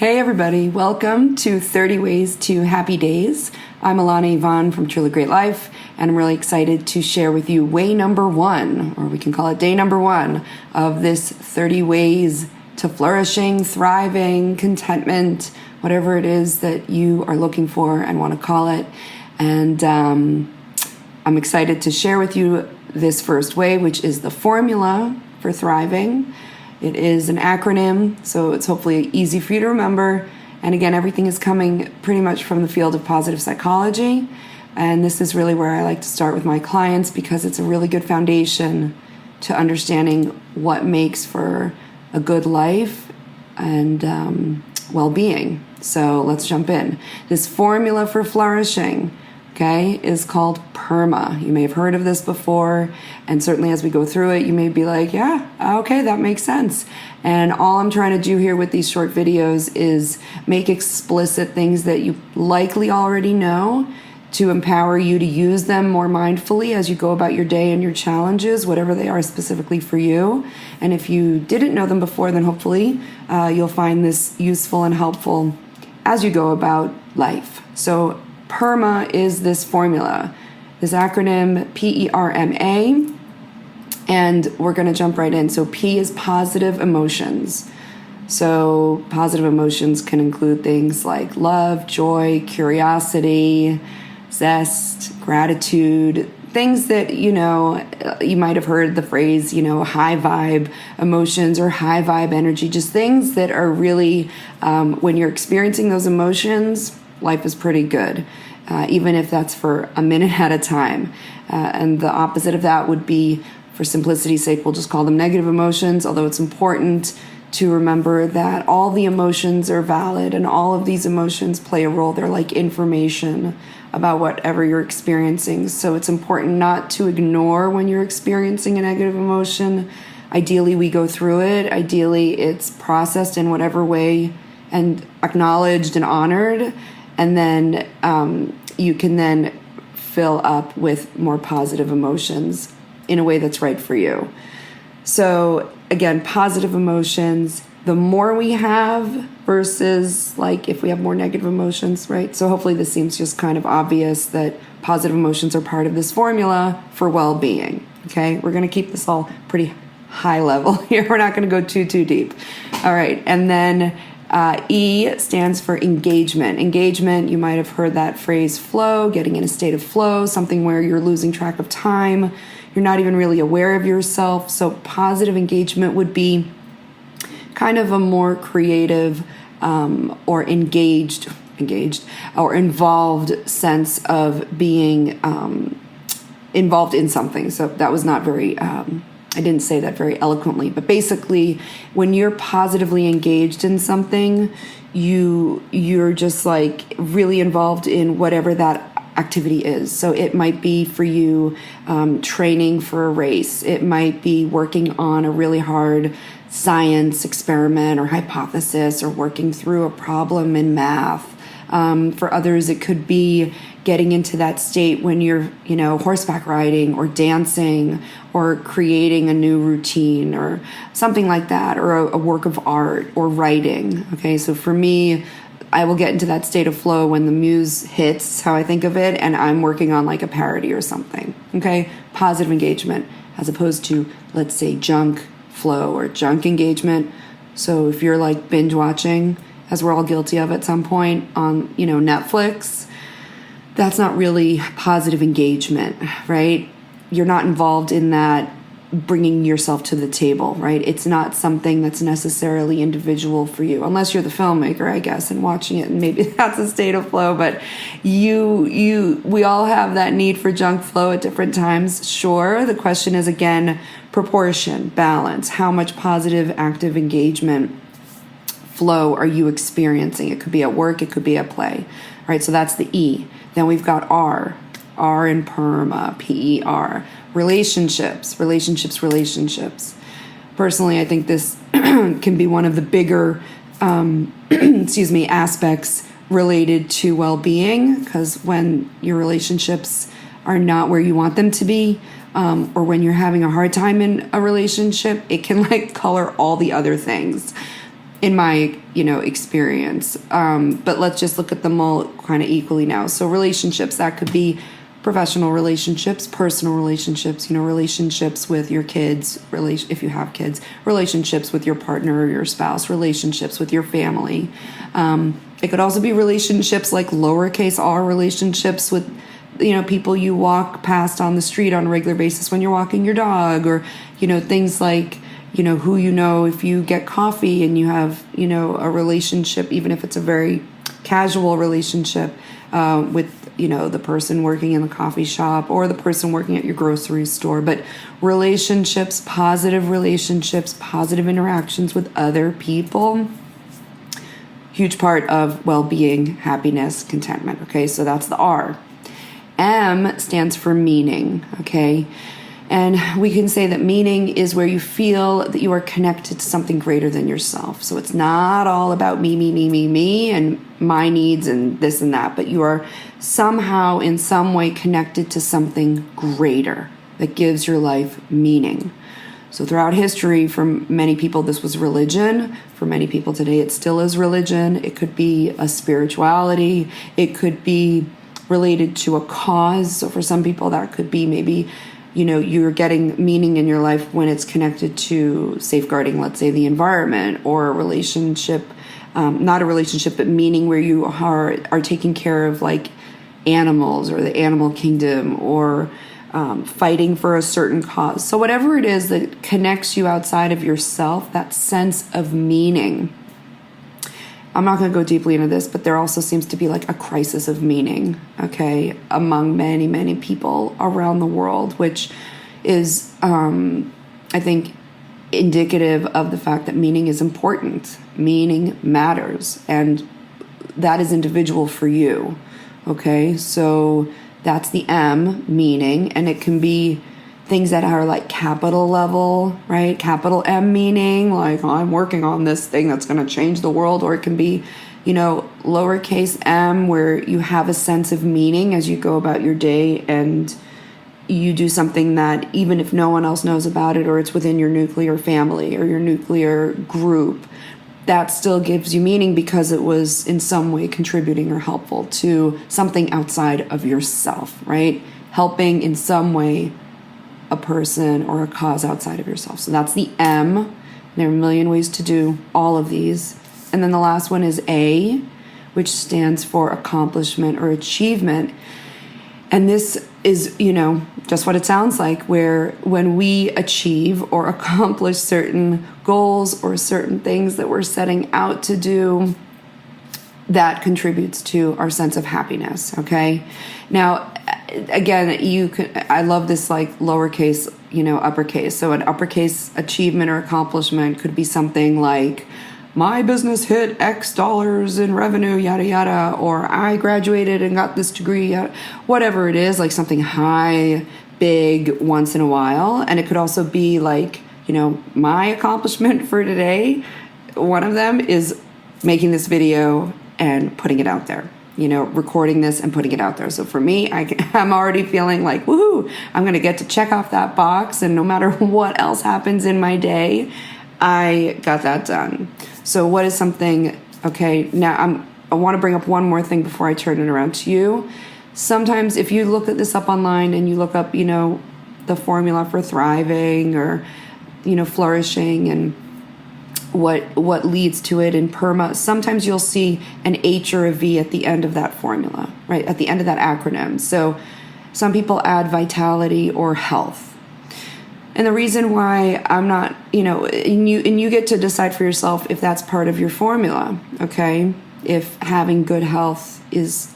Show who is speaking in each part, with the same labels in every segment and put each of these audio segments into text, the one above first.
Speaker 1: Hey everybody, welcome to 30 Ways to Happy Days. I'm Alana Yvonne from Truly Great Life, and I'm really excited to share with you way number one, or we can call it day number one, of this 30 ways to flourishing, thriving, contentment, whatever it is that you are looking for and want to call it. And I'm excited to share with you this first way, which is the formula for thriving. It is an acronym, so it's hopefully easy for you to remember. And again, everything is coming pretty much from the field of positive psychology. And this is really where I like to start with my clients because it's a really good foundation to understanding what makes for a good life and well-being. So let's jump in. This formula for flourishing, okay, is called PERMA. You may have heard of this before, and certainly as we go through it, you may be like, yeah, okay, that makes sense. And all I'm trying to do here with these short videos is make explicit things that you likely already know to empower you to use them more mindfully as you go about your day and your challenges, whatever they are specifically for you. And if you didn't know them before, then hopefully you'll find this useful and helpful as you go about life. So PERMA is this formula, this acronym PERMA, and we're going to jump right in. So P is positive emotions. So positive emotions can include things like love, joy, curiosity, zest, gratitude, things that, you might have heard the phrase, high vibe emotions or high vibe energy, just things that are really, when you're experiencing those emotions, life is pretty good, even if that's for a minute at a time. And the opposite of that would be, for simplicity's sake, we'll just call them negative emotions, although it's important to remember that all the emotions are valid and all of these emotions play a role. They're like information about whatever you're experiencing. So it's important not to ignore when you're experiencing a negative emotion. Ideally, we go through it. Ideally, it's processed in whatever way and acknowledged and honored. And then you can then fill up with more positive emotions in a way that's right for you. So again, positive emotions, the more we have versus like if we have more negative emotions, right? So hopefully this seems just kind of obvious that positive emotions are part of this formula for well-being, okay? We're going to keep this all pretty high level here. We're not going to go too deep. All right, and then E stands for engagement. Engagement, you might have heard that phrase flow, getting in a state of flow, something where you're losing track of time. You're not even really aware of yourself. So positive engagement would be kind of a more creative or engaged or involved sense of being involved in something. So that was not very... I didn't say that very eloquently, but basically when you're positively engaged in something, you're just like really involved in whatever that activity is. So it might be for you training for a race. It might be working on a really hard science experiment or hypothesis or working through a problem in math. For others, it could be getting into that state when you're, horseback riding or dancing or creating a new routine or something like that, or a work of art or writing. Okay, so for me, I will get into that state of flow when the muse hits, how I think of it, and I'm working on like a parody or something. Okay, positive engagement as opposed to, let's say, junk flow or junk engagement. So if you're like binge watching, as we're all guilty of at some point on, Netflix, that's not really positive engagement, right? You're not involved in that bringing yourself to the table, right? It's not something that's necessarily individual for you, unless you're the filmmaker, I guess, and watching it, and maybe that's a state of flow. But we all have that need for junk flow at different times. Sure, the question is again proportion, balance. How much positive, active engagement flow are you experiencing? It could be at work, it could be at play, right? So that's the E. Then we've got R in PERMA, PER. Relationships. Personally, I think this can be one of the bigger, aspects related to well-being, because when your relationships are not where you want them to be, or when you're having a hard time in a relationship, it can color all the other things. in my, experience. But let's just look at them all kind of equally now. So relationships, that could be professional relationships, personal relationships, relationships with your kids, if you have kids, relationships with your partner or your spouse, relationships with your family. It could also be relationships like lowercase r, relationships with, people you walk past on the street on a regular basis when you're walking your dog, or, things like, who if you get coffee and you have, a relationship, even if it's a very casual relationship with, the person working in the coffee shop or the person working at your grocery store. But relationships, positive interactions with other people, huge part of well-being, happiness, contentment. Okay, so that's the R. M stands for meaning. Okay. And we can say that meaning is where you feel that you are connected to something greater than yourself. So it's not all about me, and my needs and this and that, but you are somehow in some way connected to something greater that gives your life meaning. So throughout history, for many people, this was religion. For many people today, it still is religion. It could be a spirituality. It could be related to a cause. So for some people, that could be maybe you're getting meaning in your life when it's connected to safeguarding, let's say, the environment, or a relationship, not a relationship, but meaning where you are taking care of like animals or the animal kingdom, or fighting for a certain cause. So whatever it is that connects you outside of yourself, that sense of meaning. I'm not going to go deeply into this, but there also seems to be like a crisis of meaning, okay, among many, many people around the world, which is, I think, indicative of the fact that meaning is important. Meaning matters, and that is individual for you, okay? So that's the M, meaning, and it can be things that are like capital level, right? Capital M meaning, like, oh, I'm working on this thing that's going to change the world. Or it can be, lowercase m, where you have a sense of meaning as you go about your day and you do something that even if no one else knows about it, or it's within your nuclear family or your nuclear group, that still gives you meaning because it was in some way contributing or helpful to something outside of yourself, right? Helping in some way a person or a cause outside of yourself. So that's the M. There are a million ways to do all of these. And then the last one is A, which stands for accomplishment or achievement. And this is, just what it sounds like, where when we achieve or accomplish certain goals or certain things that we're setting out to do, that contributes to our sense of happiness, okay? Now, again, I love this like lowercase, uppercase. So an uppercase achievement or accomplishment could be something like, my business hit X dollars in revenue, yada, yada, or I graduated and got this degree, yada, whatever it is, like something high, big, once in a while. And it could also be like, my accomplishment for today, one of them is making this video and putting it out there, recording this and putting it out there. So for me, I'm already feeling like, woohoo, I'm going to get to check off that box. And no matter what else happens in my day, I got that done. So what is something, okay, now I want to bring up one more thing before I turn it around to you. Sometimes if you look at this up online and you look up, the formula for thriving or, flourishing and what leads to it in PERMA, sometimes you'll see an H or a V at the end of that formula, right? At the end of that acronym. So some people add vitality or health. And the reason why I'm not, and you get to decide for yourself if that's part of your formula, okay? If having good health is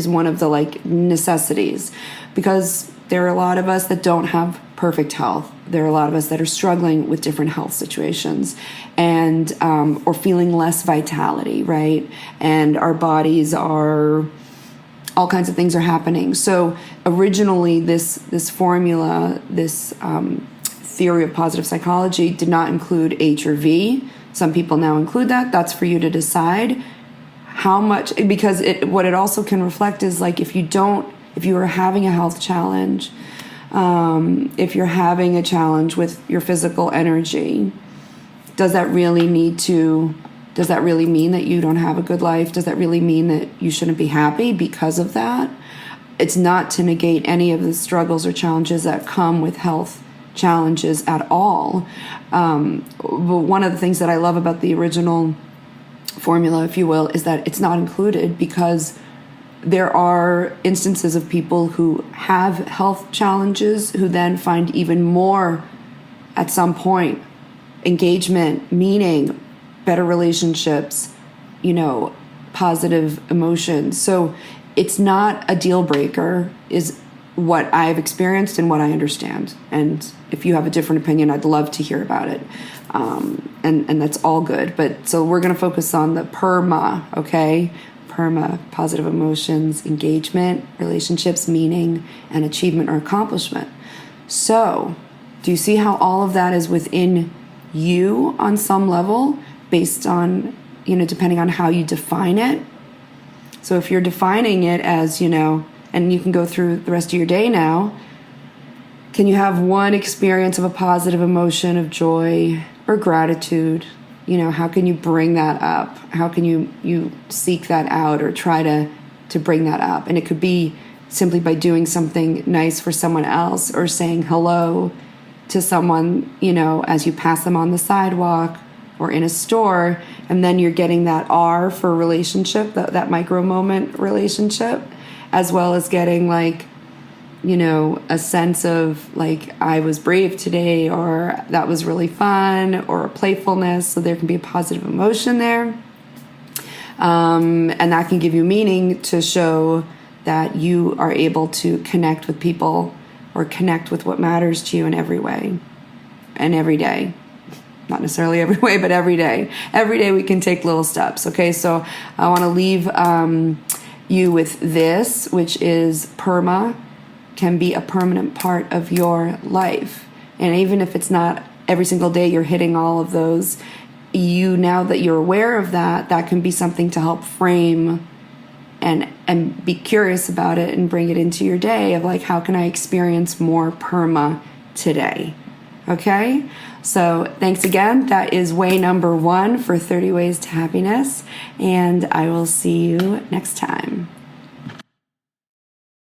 Speaker 1: one of the like necessities, because there are a lot of us that don't have perfect health. There are a lot of us that are struggling with different health situations and or feeling less vitality, right? And our bodies are, all kinds of things are happening. So originally this formula, this theory of positive psychology did not include H or V. Some people now include that. That's for you to decide how much, because what it also can reflect is like if you are having a health challenge, if you're having a challenge with your physical energy, does that really mean that you don't have a good life? Does that really mean that you shouldn't be happy because of that? It's not to negate any of the struggles or challenges that come with health challenges at all. But one of the things that I love about the original formula, if you will, is that it's not included because there are instances of people who have health challenges who then find even more at some point engagement, meaning, better relationships, positive emotions. So it's not a deal breaker, is what I've experienced and what I understand. And if you have a different opinion, I'd love to hear about it. And that's all good. But so we're going to focus on the PERMA, okay? PERMA, positive emotions, engagement, relationships, meaning, and achievement or accomplishment. So do you see how all of that is within you on some level based on, depending on how you define it? So if you're defining it as, and you can go through the rest of your day now, can you have one experience of a positive emotion of joy or gratitude? How can you bring that up? How can you seek that out or try to bring that up? And it could be simply by doing something nice for someone else or saying hello to someone, as you pass them on the sidewalk or in a store, and then you're getting that R for relationship, that micro moment relationship, as well as getting a sense of I was brave today, or that was really fun, or playfulness. So there can be a positive emotion there. And that can give you meaning to show that you are able to connect with people or connect with what matters to you in every way and every day. Not necessarily every way, but every day. Every day we can take little steps. Okay, so I want to leave you with this, which is PERMA can be a permanent part of your life. And even if it's not every single day you're hitting all of those, now that you're aware of that, that can be something to help frame and be curious about it and bring it into your day of how can I experience more PERMA today? Okay? So thanks again. That is way number 1 for 30 Ways to Happiness. And I will see you next time.